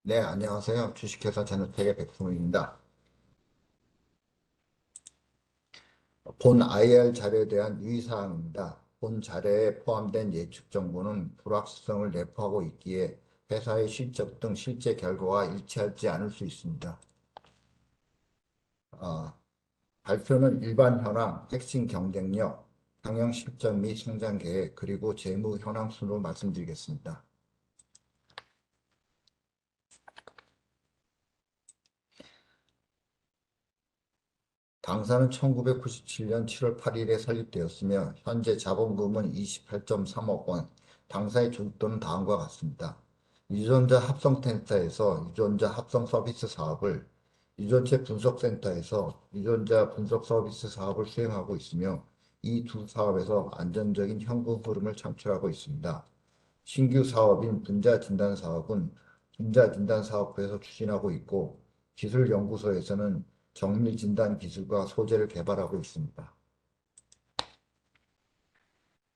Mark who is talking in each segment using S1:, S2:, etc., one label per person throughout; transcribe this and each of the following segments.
S1: 네, 안녕하세요. 주식회사 전업회계 백승훈입니다. 본 IR 자료에 대한 유의사항입니다. 본 자료에 포함된 예측 정보는 불확실성을 내포하고 있기에 회사의 실적 등 실제 결과와 일치하지 않을 수 있습니다. 어, 발표는 일반 현황, 핵심 경쟁력, 경영 실적 및 성장 계획, 그리고 재무 현황 순으로 말씀드리겠습니다. 당사는 1997년 7월 8일에 설립되었으며 현재 자본금은 28.3억 원, 당사의 주도는 다음과 같습니다. 유전자 합성센터에서 유전자 합성 서비스 사업을, 유전체 분석센터에서 유전자 분석 서비스 사업을 수행하고 있으며 이 두 사업에서 안정적인 현금 흐름을 창출하고 있습니다. 신규 사업인 분자진단 사업은 분자진단사업부에서 추진하고 있고 기술연구소에서는 정밀진단 기술과 소재를 개발하고 있습니다.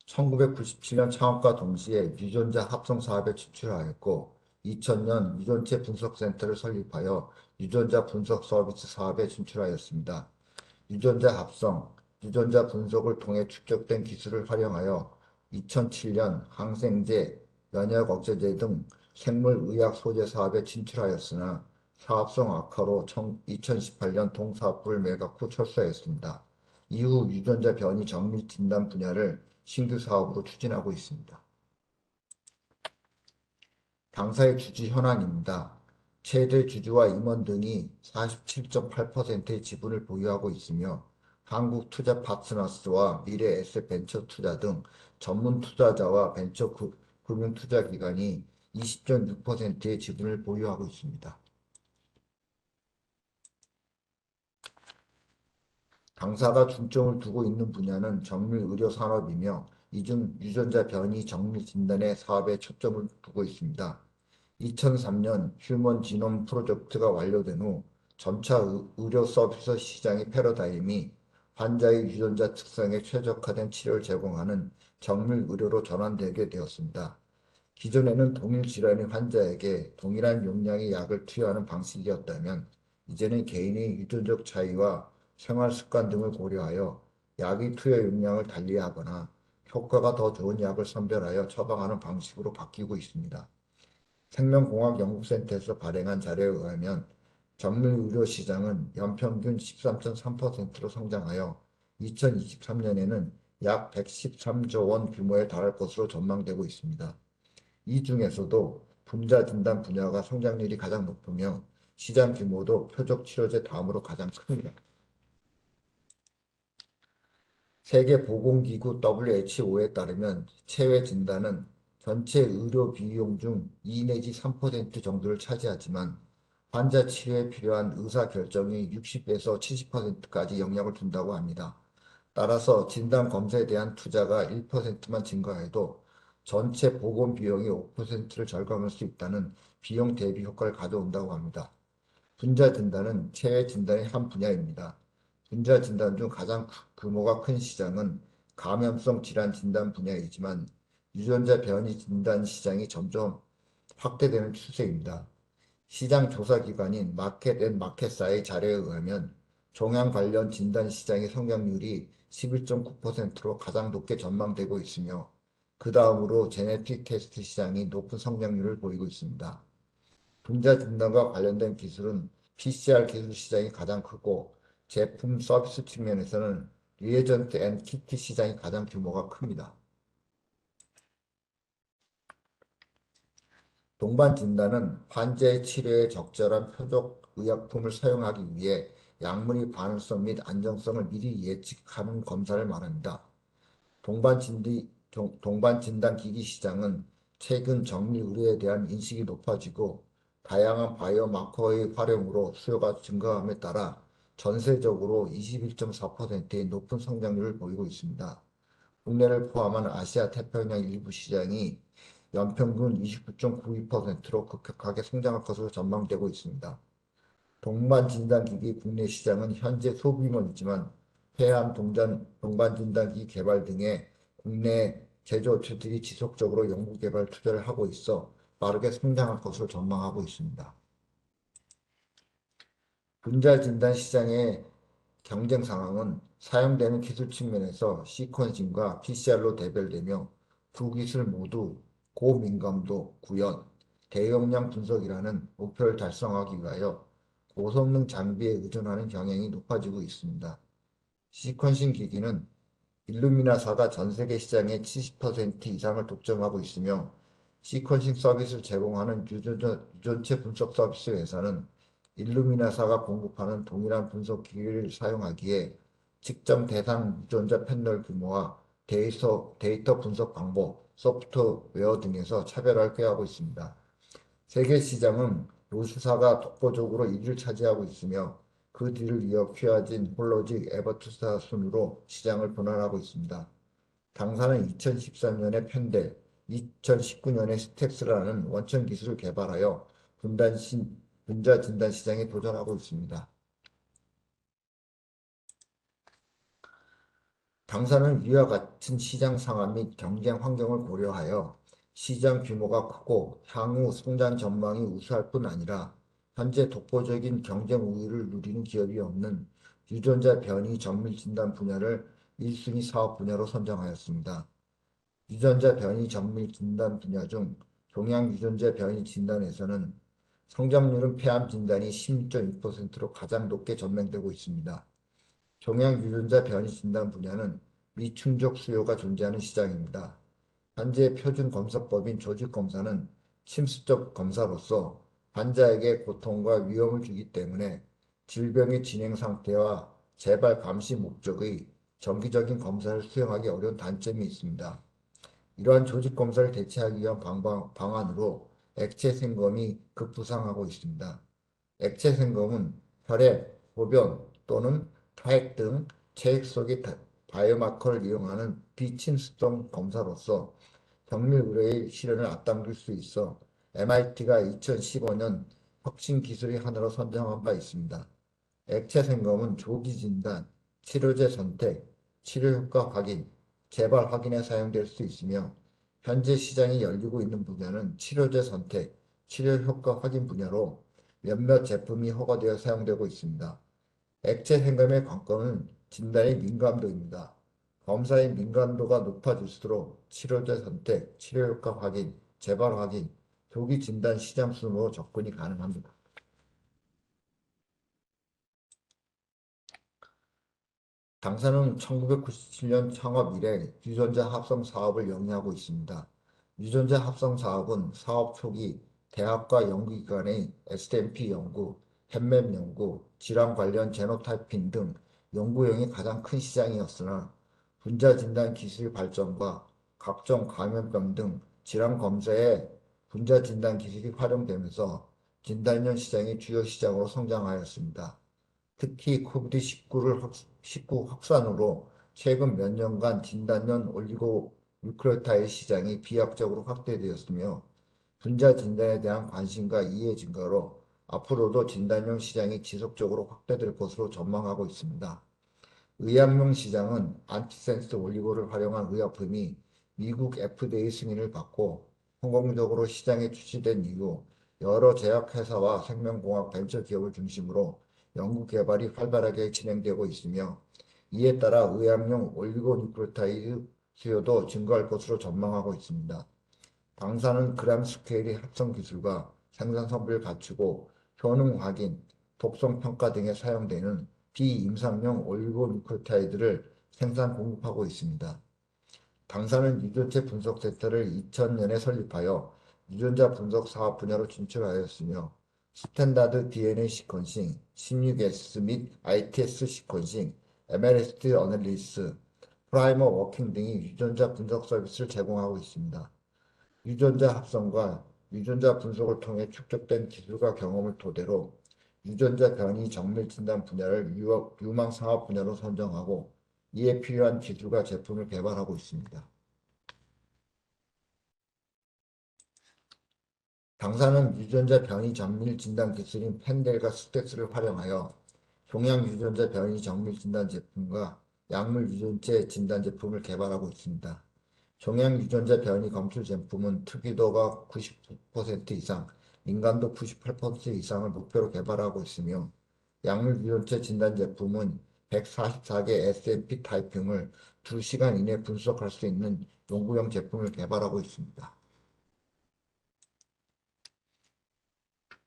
S1: 1997년 창업과 동시에 유전자 합성 사업에 진출하였고 2000년 유전체 분석센터를 설립하여 유전자 분석 서비스 사업에 진출하였습니다. 유전자 합성, 유전자 분석을 통해 축적된 기술을 활용하여 2007년 항생제, 면역 억제제 등 생물의학 소재 사업에 진출하였으나 사업성 악화로 2018년 동사업부를 매각 후 철수하였습니다. 이후 유전자 변이 정밀 진단 분야를 신규 사업으로 추진하고 있습니다. 당사의 주주 현황입니다. 최대 주주와 임원 등이 47.8%의 지분을 보유하고 있으며 한국투자파트너스와 미래에셋벤처투자 등 전문 투자자와 벤처 금융투자기관이 20.6%의 지분을 보유하고 있습니다. 당사가 중점을 두고 있는 분야는 정밀의료산업이며 이 중 유전자 변이 정밀 진단의 사업에 초점을 두고 있습니다. 2003년 휴먼 지놈 프로젝트가 완료된 후 점차 의료 서비스 시장의 패러다임이 환자의 유전자 특성에 최적화된 치료를 제공하는 정밀 의료로 전환되게 되었습니다. 기존에는 동일 질환의 환자에게 동일한 용량의 약을 투여하는 방식이었다면 이제는 개인의 유전적 차이와 생활 습관 등을 고려하여 약의 투여 용량을 달리하거나 효과가 더 좋은 약을 선별하여 처방하는 방식으로 바뀌고 있습니다. 생명공학연구센터에서 발행한 자료에 의하면 정밀의료 시장은 연평균 13.3%로 성장하여 2023년에는 약 113조 원 규모에 달할 것으로 전망되고 있습니다. 이 중에서도 분자진단 분야가 성장률이 가장 높으며 시장 규모도 표적치료제 다음으로 가장 큽니다. 세계보건기구 WHO에 따르면 체외 진단은 전체 의료 비용 중 2 내지 3% 정도를 차지하지만 환자 치료에 필요한 의사 결정이 60에서 70%까지 영향을 준다고 합니다. 따라서 진단 검사에 대한 투자가 1%만 증가해도 전체 보건 비용이 5%를 절감할 수 있다는 비용 대비 효과를 가져온다고 합니다. 분자 진단은 체외 진단의 한 분야입니다. 분자 진단 중 가장 규모가 큰 시장은 감염성 질환 진단 분야이지만 유전자 변이 진단 시장이 점점 확대되는 추세입니다. 시장 조사 기관인 마켓앤마켓사의 자료에 의하면 종양 관련 진단 시장의 성장률이 11.9%로 가장 높게 전망되고 있으며 그 다음으로 제네틱 테스트 시장이 높은 성장률을 보이고 있습니다. 분자 진단과 관련된 기술은 PCR 기술 시장이 가장 크고 제품 서비스 측면에서는 리에전트 앤 키트 시장이 가장 규모가 큽니다. 동반 진단은 환자의 치료에 적절한 표적 의약품을 사용하기 위해 약물의 반응성 및 안정성을 미리 예측하는 검사를 말합니다. 동반 진단 기기 시장은 최근 정밀 의료에 대한 인식이 높아지고 다양한 바이오마커의 활용으로 수요가 증가함에 따라 전세적으로 21.4%의 높은 성장률을 보이고 있습니다. 국내를 포함한 아시아 태평양 일부 시장이 연평균 29.92%로 급격하게 성장할 것으로 전망되고 있습니다. 동반진단기기 국내 시장은 현재 소규모이지만 동반진단기 개발 등의 국내 제조업체들이 지속적으로 연구개발 투자를 하고 있어 빠르게 성장할 것으로 전망하고 있습니다. 분자 진단 시장의 경쟁 상황은 사용되는 기술 측면에서 시퀀싱과 PCR로 대별되며 두 기술 모두 고민감도, 구현, 대용량 분석이라는 목표를 달성하기 위하여 고성능 장비에 의존하는 경향이 높아지고 있습니다. 시퀀싱 기기는 일루미나사가 전 세계 시장의 70% 이상을 독점하고 있으며 시퀀싱 서비스를 제공하는 유전체 분석 서비스 회사는 일루미나사가 공급하는 동일한 분석 기기를 사용하기에 측정 대상 유전자 패널 규모와 데이터 분석 방법, 소프트웨어 등에서 차별화를 꾀하고 있습니다. 세계 시장은 로스사가 독보적으로 1위를 차지하고 있으며 그 뒤를 이어 퀴아진, 홀로직, 에버투사 순으로 시장을 분할하고 있습니다. 당사는 2013년에 펜델, 2019년에 스택스라는 원천 기술을 개발하여 분자 진단 시장에 도전하고 있습니다. 당사는 위와 같은 시장 상황 및 경쟁 환경을 고려하여 시장 규모가 크고 향후 성장 전망이 우수할 뿐 아니라 현재 독보적인 경쟁 우위를 누리는 기업이 없는 유전자 변이 정밀 진단 분야를 1순위 사업 분야로 선정하였습니다. 유전자 변이 정밀 진단 분야 중 종양 유전자 변이 진단에서는 성장률은 폐암 진단이 16.2%로 가장 높게 전망되고 있습니다. 종양 유전자 변이 진단 분야는 미충족 수요가 존재하는 시장입니다. 현재 표준 검사법인 조직 검사는 침수적 검사로서 환자에게 고통과 위험을 주기 때문에 질병의 진행 상태와 재발 감시 목적의 정기적인 검사를 수행하기 어려운 단점이 있습니다. 이러한 조직 검사를 대체하기 위한 방안으로 액체 생검이 급부상하고 있습니다. 액체 생검은 혈액, 소변 또는 타액 등 체액 속의 바이오마커를 이용하는 비침수성 검사로서 정밀 의료의 실현을 앞당길 수 있어 MIT가 2015년 혁신 기술의 하나로 선정한 바 있습니다. 액체 생검은 조기 진단, 치료제 선택, 치료 효과 확인, 재발 확인에 사용될 수 있으며 현재 시장이 열리고 있는 분야는 치료제 선택, 치료 효과 확인 분야로 몇몇 제품이 허가되어 사용되고 있습니다. 액체 생검의 관건은 진단의 민감도입니다. 검사의 민감도가 높아질수록 치료제 선택, 치료 효과 확인, 재발 확인, 조기 진단 시장 순으로 접근이 가능합니다. 당사는 1997년 창업 이래 유전자 합성 사업을 영위하고 있습니다. 유전자 합성 사업은 사업 초기 대학과 연구기관의 SMP 연구, 햇맵 연구, 질환 관련 제노타이핑 등 연구용이 가장 큰 시장이었으나 분자 진단 기술 발전과 각종 감염병 등 질환 검사에 분자 진단 기술이 활용되면서 진단용 시장이 주요 시장으로 성장하였습니다. 특히 코비드19 확산으로 최근 몇 년간 진단용 올리고뉴크레오타이드 시장이 비약적으로 확대되었으며 분자 진단에 대한 관심과 이해 증가로 앞으로도 진단용 시장이 지속적으로 확대될 것으로 전망하고 있습니다. 의약용 시장은 안티센스 올리고를 활용한 의약품이 미국 FDA 승인을 받고 성공적으로 시장에 출시된 이후 여러 제약회사와 생명공학 벤처 기업을 중심으로 연구 개발이 활발하게 진행되고 있으며 이에 따라 의약용 올리고뉴크레오타이드 수요도 증가할 것으로 전망하고 있습니다. 당사는 그램 스케일의 합성 기술과 생산 성비를 갖추고 효능 확인, 독성 평가 등에 사용되는 비임상용 올리고누클레오타이드를 생산 공급하고 있습니다. 당사는 유전체 분석 센터를 2000년에 설립하여 유전자 분석 사업 분야로 진출하였으며 스탠다드 DNA 시퀀싱, 16S 및 ITS 시퀀싱, MLST 어널리스, 프라이머 워킹 등의 유전자 분석 서비스를 제공하고 있습니다. 유전자 합성과 유전자 분석을 통해 축적된 기술과 경험을 토대로 유전자 변이 정밀 진단 분야를 유망 상업 분야로 선정하고 이에 필요한 기술과 제품을 개발하고 있습니다. 당사는 유전자 변이 정밀 진단 기술인 펜델과 스펙스를 활용하여 종양 유전자 변이 정밀 진단 제품과 약물 유전체 진단 제품을 개발하고 있습니다. 종양 유전자 변이 검출 제품은 특이도가 99% 이상, 민감도 98% 이상을 목표로 개발하고 있으며 약물 유전체 진단 제품은 144개 SMP 타이핑을 2시간 이내 분석할 수 있는 연구용 제품을 개발하고 있습니다.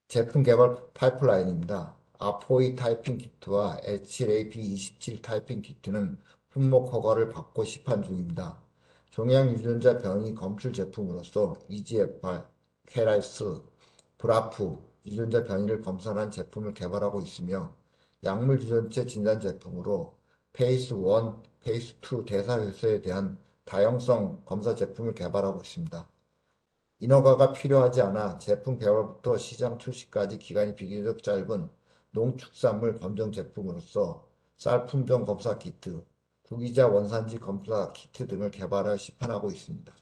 S1: 제품 개발 파이프라인입니다. 아포이 타이핑 키트와 H-LAP27 타이핑 키트는 품목 허가를 받고 시판 중입니다. 종양 유전자 변이 검출 제품으로서 EGFR, 케라이스, 브라프 유전자 변이를 검사한 제품을 개발하고 있으며 약물 유전체 진단 제품으로 페이스 1, 페이스 2 대사 회수에 대한 다용성 검사 제품을 개발하고 있습니다. 인허가가 필요하지 않아 제품 개발부터 시장 출시까지 기간이 비교적 짧은 농축산물 검정 제품으로서 쌀 품종 검사 키트, 구기자 원산지 검사 키트 등을 개발하여 시판하고 있습니다.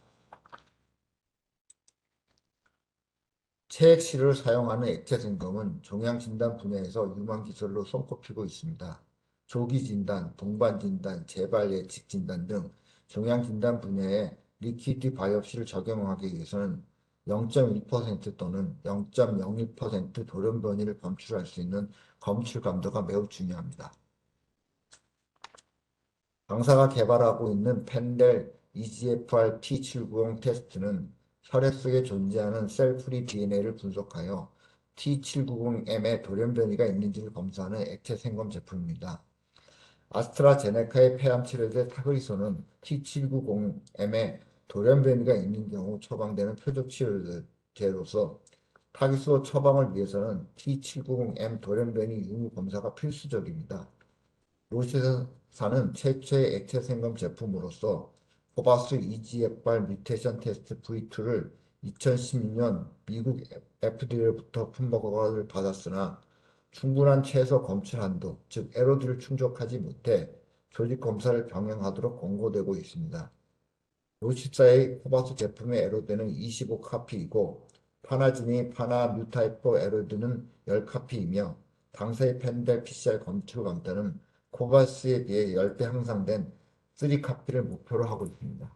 S1: 체액실을 사용하는 액체 점검은 종양 진단 분야에서 유망 기술로 손꼽히고 있습니다. 조기 진단, 동반 진단, 재발 예측 진단 등 종양 진단 분야에 리퀴드 바이옵시를 적용하기 위해서는 0.1% 또는 0.01% 돌연 변이를 검출할 수 있는 검출 감도가 매우 중요합니다. 당사가 개발하고 있는 펜델 EGFR T790 테스트는 혈액 속에 존재하는 셀프리 DNA를 분석하여 T790M의 돌연 변이가 있는지를 검사하는 액체 생검 제품입니다. 아스트라제네카의 폐암 치료제 타그리소는 T790M의 돌연 변이가 있는 경우 처방되는 표적 치료제로서 타기소 처방을 위해서는 T790M 돌연 변이 유무 검사가 필수적입니다. 로시사는 최초의 액체 생검 제품으로서 코바스 EGFR 뮤테이션 테스트 V2를 2016년 미국 FDA로부터 품목 허가를 받았으나 충분한 최소 검출 한도, 즉 에로드를 충족하지 못해 조직 검사를 병행하도록 권고되고 있습니다. 로시사의 코바스 제품의 에로드는 25카피이고 파나지니 파나 뮤타이포 에로드는 10카피이며 당사의 펜델 PCR 검출 감도는 코바스에 비해 10배 향상된 3카피를 목표로 하고 있습니다.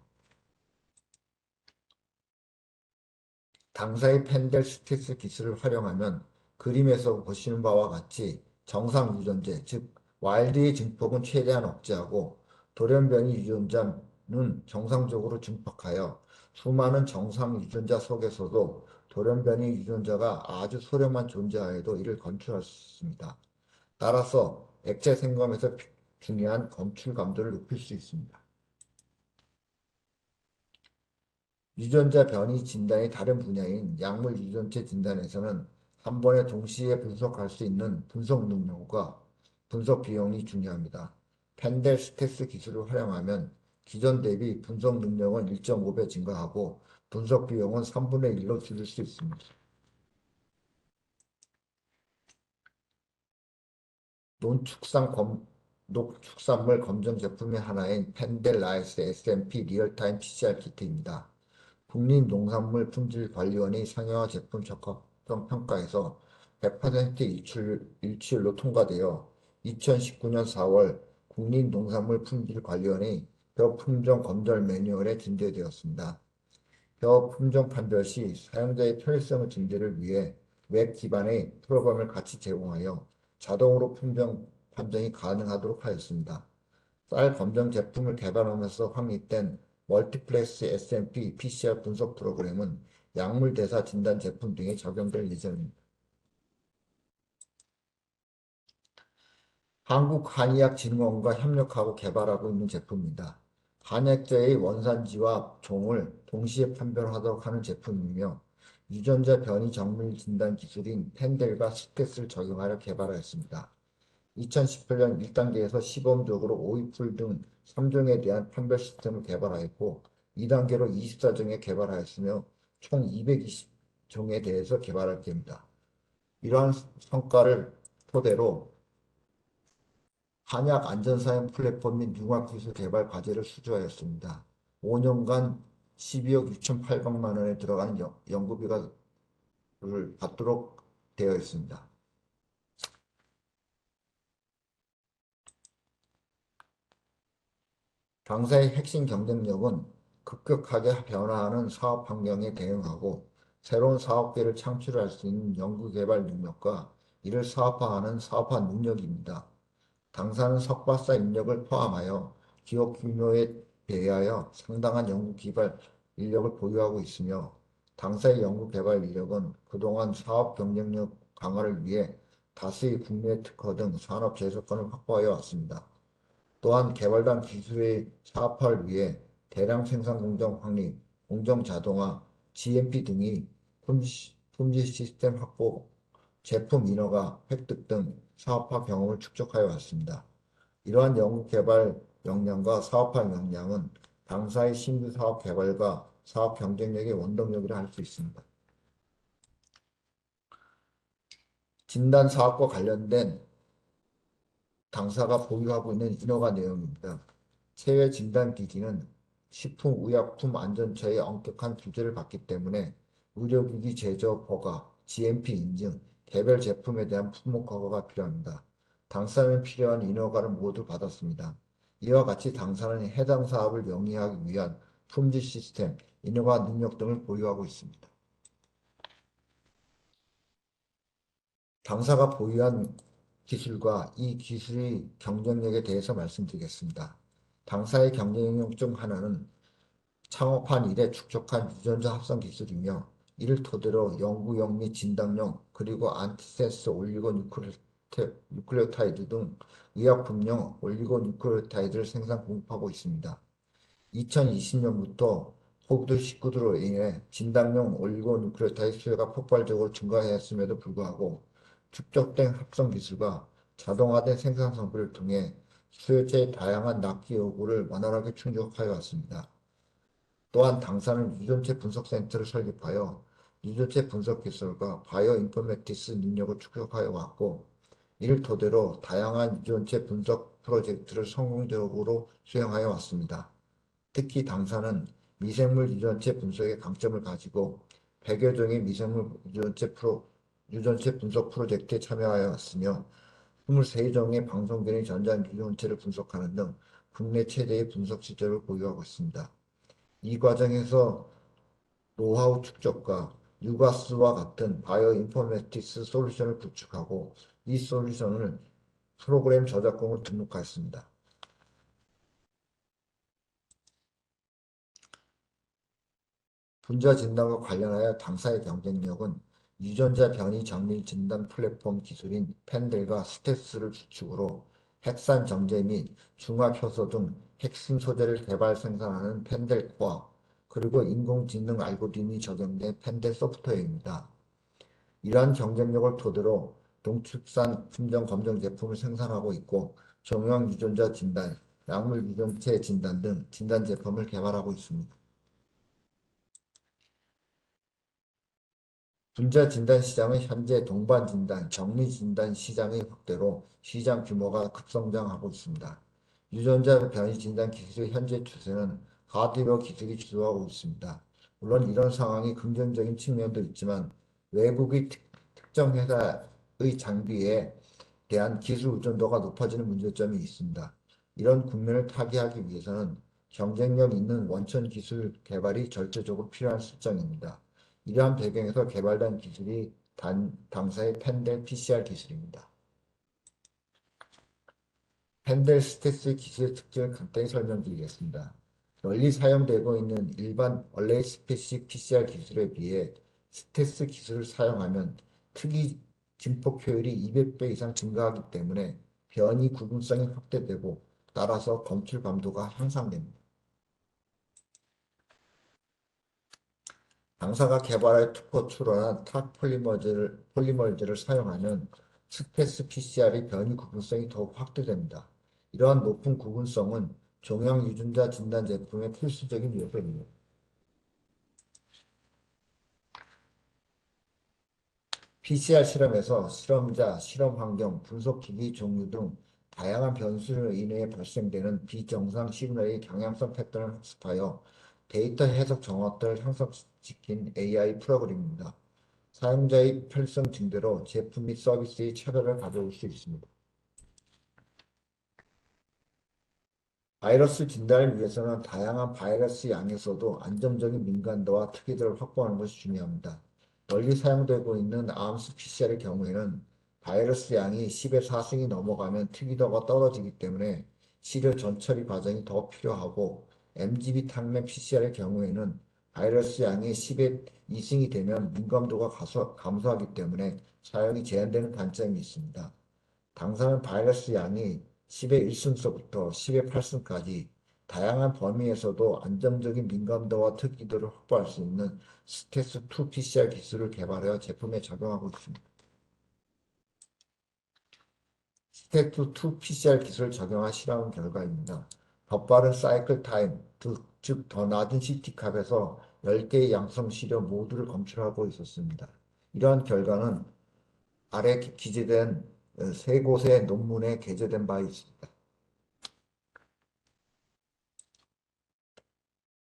S1: 당사의 펜델 스틱스 기술을 활용하면 그림에서 보시는 바와 같이 정상 유전자, 즉 와일드의 증폭은 최대한 억제하고 돌연변이 유전자는 정상적으로 증폭하여 수많은 정상 유전자 속에서도 돌연변이 유전자가 아주 소량만 존재하여도 이를 검출할 수 있습니다. 따라서 액체 생검에서 중요한 검출 감도를 높일 수 있습니다. 유전자 변이 진단의 다른 분야인 약물 유전체 진단에서는 한 번에 동시에 분석할 수 있는 분석 능력과 분석 비용이 중요합니다. 펜델 스택스 기술을 활용하면 기존 대비 분석 능력은 1.5배 증가하고 분석 비용은 3분의 1로 줄일 수 있습니다. 농축산물 검정 제품의 하나인 펜델라이스 SMP 리얼타임 PCR 키트입니다. 국립농산물품질관리원의 상용화 제품 적합성 평가에서 100% 일치율로 통과되어 2019년 4월 국립농산물품질관리원의 벼품종 검열 매뉴얼에 등재되었습니다. 벼 품종 판별 시 사용자의 편의성 증대를 위해 웹 기반의 프로그램을 같이 제공하여 자동으로 품종 판정이 가능하도록 하였습니다. 쌀 검정 제품을 개발하면서 확립된 멀티플렉스 SMP PCR 분석 프로그램은 약물 대사 진단 제품 등에 적용될 예정입니다. 한국한의학진흥원과 협력하고 개발하고 있는 제품입니다. 한약재의 원산지와 종을 동시에 판별하도록 하는 제품이며 유전자 변이 정밀 진단 기술인 펜델과 스텟을 적용하여 개발하였습니다. 2018년 1단계에서 시범적으로 오이풀 등 3종에 대한 판별 시스템을 개발하였고 2단계로 24종에 개발하였으며 총 220종에 대해서 개발할 계획입니다. 이러한 성과를 토대로 한약 안전사용 플랫폼 및 융합기술 개발 과제를 수주하였습니다. 5년간 12억 6,800만 원에 들어가는 연구비를 받도록 되어 있습니다. 당사의 핵심 경쟁력은 급격하게 변화하는 사업 환경에 대응하고 새로운 사업계를 창출할 수 있는 연구개발 능력과 이를 사업화하는 사업화 능력입니다. 당사는 석박사 인력을 포함하여 기업 규모에 비하여 상당한 연구개발 인력을 보유하고 있으며 당사의 연구개발 인력은 그동안 사업 경쟁력 강화를 위해 다수의 국내 특허 등 산업 제조권을 확보하여 왔습니다. 또한 개발단 기술의 사업화를 위해 대량 생산 공정 확립, 공정 자동화, GMP 등의 품질 시스템 확보, 제품 인허가 획득 등 사업화 경험을 축적하여 왔습니다. 이러한 연구 개발 역량과 사업화 역량은 당사의 신규 사업 개발과 사업 경쟁력의 원동력이라 할 수 있습니다. 진단 사업과 관련된 당사가 보유하고 있는 인허가 내용입니다. 체외 진단 기기는 식품의약품 안전처의 엄격한 규제를 받기 때문에 의료기기 제조 허가, GMP 인증, 개별 제품에 대한 품목 허가가 필요합니다. 당사는 필요한 인허가를 모두 받았습니다. 이와 같이 당사는 해당 사업을 영위하기 위한 품질 시스템, 인허가 능력 등을 보유하고 있습니다. 당사가 보유한 기술과 이 기술의 경쟁력에 대해서 말씀드리겠습니다. 당사의 경쟁력 중 하나는 창업한 이래 축적한 유전자 합성 기술이며 이를 토대로 연구용 및 진단용 그리고 안티센스 올리고뉴클레오타이드 등 의약품용 올리고뉴클레오타이드를 생산 공급하고 있습니다. 2020년부터 코비드-19로 인해 진단용 올리고뉴클레오타이드 수요가 폭발적으로 증가하였음에도 불구하고 축적된 합성 기술과 자동화된 생산 성비를 통해 수요자의 다양한 납기 요구를 원활하게 충족하여 왔습니다. 또한 당사는 유전체 분석 센터를 설립하여 유전체 분석 기술과 바이오 인포메틱스 능력을 축적하여 왔고 이를 토대로 다양한 유전체 분석 프로젝트를 성공적으로 수행하여 왔습니다. 특히 당사는 미생물 유전체 분석의 강점을 가지고 100여 종의 미생물 유전체 분석 프로젝트에 참여하여 왔으며 23종의 방성균의 전장 유전체를 분석하는 등 국내 최대의 분석 시설을 보유하고 있습니다. 이 과정에서 노하우 축적과 유가스와 같은 바이오 인포메틱스 솔루션을 구축하고 이 솔루션을 프로그램 저작권을 등록하였습니다. 분자 진단과 관련하여 당사의 경쟁력은 유전자 변이 정밀 진단 플랫폼 기술인 펜델과 스테스를 주축으로 핵산 정제 및 중화 효소 등 핵심 소재를 개발 생산하는 펜델 코어, 그리고 인공지능 알고리즘이 적용된 펜델 소프트웨어입니다. 이러한 경쟁력을 토대로 동축산 품종 검정 제품을 생산하고 있고 종양 유전자 진단, 약물 유전체 진단 등 진단 제품을 개발하고 있습니다. 분자 진단 시장은 현재 동반 진단, 정밀 진단 시장의 확대로 시장 규모가 급성장하고 있습니다. 유전자 변이 진단 기술의 현재 추세는 하드웨어 기술이 주도하고 있습니다. 물론 이런 상황이 긍정적인 측면도 있지만 외국의 특정 회사의 장비에 대한 기술 의존도가 높아지는 문제점이 있습니다. 이런 국면을 타개하기 위해서는 경쟁력 있는 원천 기술 개발이 절대적으로 필요한 실정입니다. 이러한 배경에서 개발된 기술이 당사의 펜델 PCR 기술입니다. 펜델 스테스 기술의 특징을 간단히 설명드리겠습니다. 널리 사용되고 있는 일반 얼레이 스페시픽 PCR 기술에 비해 스테스 기술을 사용하면 특이 증폭 효율이 200배 이상 증가하기 때문에 변이 구분성이 확대되고 따라서 검출 감도가 향상됩니다. 당사가 개발할 투표 출원한 탁 폴리머즈를 사용하면 스페스 PCR의 변이 구분성이 더욱 확대됩니다. 이러한 높은 구분성은 종양 유전자 진단 제품의 필수적인 요소입니다. PCR 실험에서 실험자, 실험 환경, 분석 기기 종류 등 다양한 변수로 인해 발생되는 비정상 시그널의 경향성 패턴을 학습하여 데이터 해석 정확도를 향상시킨 AI 프로그램입니다. 사용자의 편리성 증대로 제품 및 서비스의 차별을 가져올 수 있습니다. 바이러스 진단을 위해서는 다양한 바이러스 양에서도 안정적인 민감도와 특이도를 확보하는 것이 중요합니다. 널리 사용되고 있는 암스 PCR의 경우에는 바이러스 양이 10의 4승이 넘어가면 특이도가 떨어지기 때문에 시료 전처리 과정이 더 필요하고 MGB 항면 PCR의 경우에는 바이러스 양이 10의 2승이 되면 민감도가 감소하기 때문에 사용이 제한되는 단점이 있습니다. 당사는 바이러스 양이 10의 1승서부터 10의 8승까지 다양한 범위에서도 안정적인 민감도와 특이도를 확보할 수 있는 스테스2 PCR 기술을 개발하여 제품에 적용하고 있습니다. 스테트2 PCR 기술을 적용한 실험 결과입니다. 더 빠른 사이클 타임, 즉 더 낮은 CT값에서 10개의 양성 시료 모두를 검출하고 있었습니다. 이러한 결과는 아래 기재된 세 곳의 논문에 게재된 바 있습니다.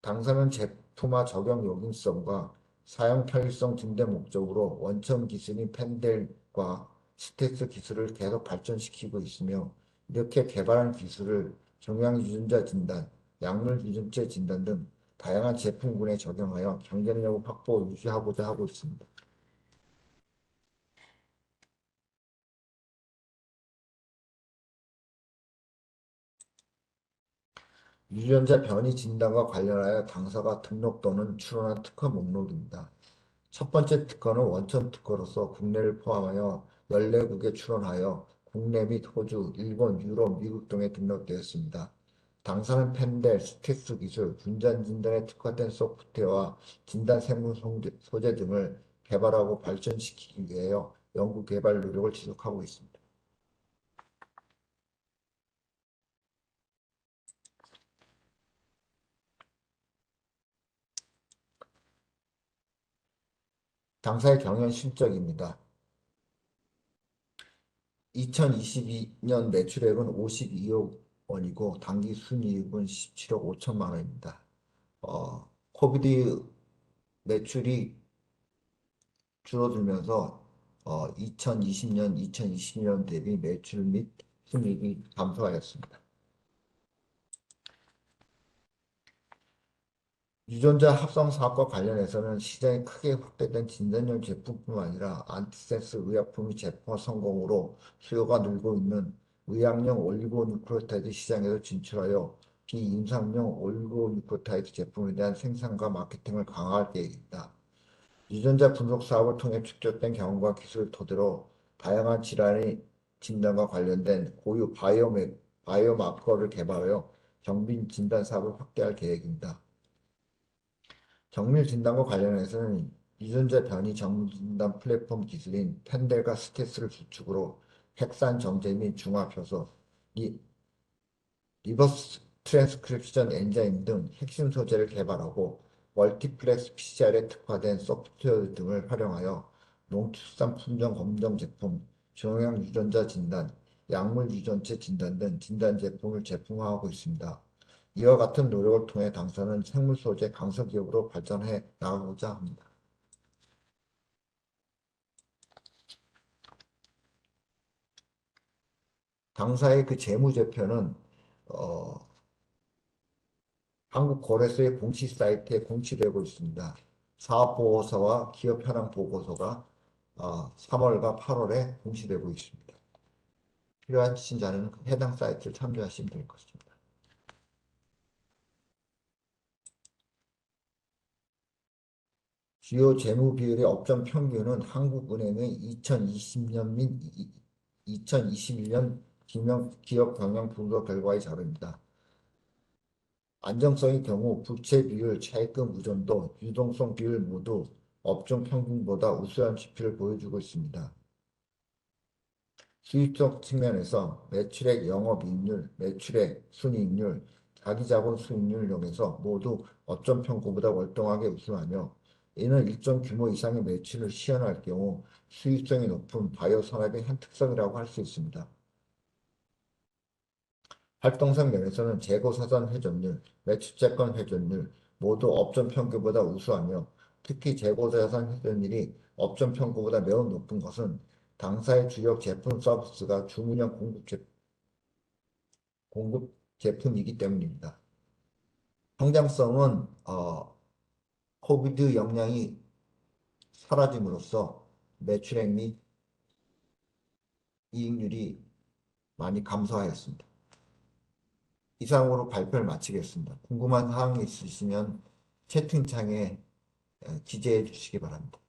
S1: 당사는 제품화 적용 용이성과 사용 편리성 증대 목적으로 원천 기술인 펜델과 스테스 기술을 계속 발전시키고 있으며 이렇게 개발한 기술을 종양 유전자 진단, 약물 유전체 진단 등 다양한 제품군에 적용하여 경쟁력 확보 유지하고자 하고 있습니다. 유전자 변이 진단과 관련하여 당사가 등록 또는 출원한 특허 목록입니다. 첫 번째 특허는 원천 특허로서 국내를 포함하여 14국에 출원하여 국내 및 호주, 일본, 유럽, 미국 등에 등록되었습니다. 당사는 펜델, 스테스 기술, 분자 진단에 특화된 소프트웨어와 진단 생물 소재 등을 개발하고 발전시키기 위하여 연구 개발 노력을 지속하고 있습니다. 당사의 경영 실적입니다. 2022년 매출액은 52억 원이고 당기 순이익은 17억 5천만 원입니다. 코비드 매출이 줄어들면서 2020년, 2021년 대비 매출 및 순이익이 감소하였습니다. 유전자 합성 사업과 관련해서는 시장이 크게 확대된 진단용 제품뿐만 아니라 안티센스 의약품의 제품 성공으로 수요가 늘고 있는 의학용 올리고뉴크레오타이드 시장에도 진출하여 비임상용 올리고뉴크레오타이드 제품에 대한 생산과 마케팅을 강화할 계획입니다. 유전자 분석 사업을 통해 축적된 경험과 기술을 토대로 다양한 질환의 진단과 관련된 고유 바이오마커를 개발하여 정밀 진단 사업을 확대할 계획입니다. 정밀 진단과 관련해서는 유전자 변이 정밀 진단 플랫폼 기술인 펜델과 스테스를 기축으로 핵산 정제 및 중화 효소, 리버스 트랜스크립션 엔자임 등 핵심 소재를 개발하고 멀티플렉스 PCR에 특화된 소프트웨어 등을 활용하여 농축산 품종 검정 제품, 종양 유전자 진단, 약물 유전체 진단 등 진단 제품을 제품화하고 있습니다. 이와 같은 노력을 통해 당사는 생물 소재 강서 기업으로 발전해 나가고자 합니다. 당사의 그 재무제표는 한국거래소의 공시 사이트에 공시되고 있습니다. 사업보고서와 기업현황보고서가 3월과 8월에 공시되고 있습니다. 필요하신 자는 해당 사이트를 참조하시면 될 것입니다. 주요 재무 비율의 업종 평균은 한국은행의 2020년 및 2021년 기업 경영 분석 결과의 자료입니다. 안정성의 경우 부채 비율, 차입금 의존도, 유동성 비율 모두 업종 평균보다 우수한 지표를 보여주고 있습니다. 수익적 측면에서 매출액 영업이익률, 매출액 순이익률, 자기자본 수익률 등에서 모두 업종 평균보다 월등하게 우수하며 이는 일정 규모 이상의 매출을 시현할 경우 수익성이 높은 바이오 산업의 한 특성이라고 할 수 있습니다. 활동성 면에서는 재고사전 회전율, 매출채권 회전율 모두 업종 평균보다 우수하며 특히 재고자산 회전율이 업종 평균보다 매우 높은 것은 당사의 주력 제품 서비스가 주문형 공급 제품이기 때문입니다. 성장성은 코비드 영향이 사라짐으로써 매출액 및 이익률이 많이 감소하였습니다. 이상으로 발표를 마치겠습니다. 궁금한 사항이 있으시면 채팅창에 기재해 주시기 바랍니다.